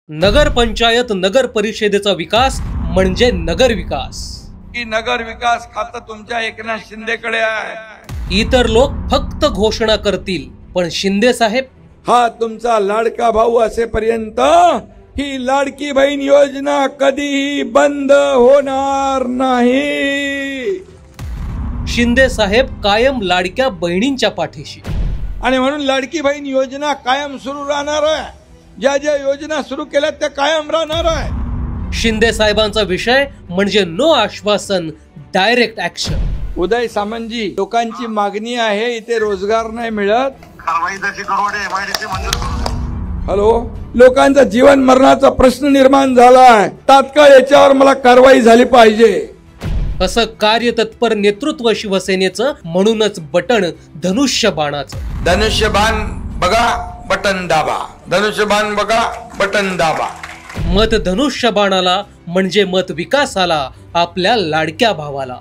नगर पंचायत नगर परिषदेचा विकास म्हणजे नगर विकास। की नगर विकास खातं तुमच्या एकनाथ शिंदेकडे आहे। इतर लोक फक्त घोषणा करतील, पण शिंदे साहेब हा तुमचा लाडका भाऊ असेपर्यंत ही लाडकी बहीण योजना कधीही बंद होणार नाही। शिंदे साहेब कायम लाडक्या बहिणींच्या पाठीशी, आणि म्हणून लाडकी बहीण योजना कायम सुरू राहणार आहे। ज्या ज्या योजना सुरू केल्या त्या कायम राहणार आहे। शिंदे साहेबांचा विषय म्हणजे नो आश्वासन, डायरेक्ट ऍक्शन। उदय सामंतजी, लोकांची मागणी आहे, इथे रोजगार नाही मिळत। हॅलो, लोकांचा जीवन मरणाचा प्रश्न निर्माण झाला आहे, तात्काळ याच्यावर मला कारवाई झाली पाहिजे असं कार्यतत्पर नेतृत्व शिवसेनेचं। म्हणूनच बटन धनुष्यबाणाचं। धनुष्यबाण बघा, बटन दाबा। धनुष्यबाण बघा, बटन दाबा। मत धनुष्यबाणाला म्हणजे मत विकासाला, आपल्या लाडक्या भावाला।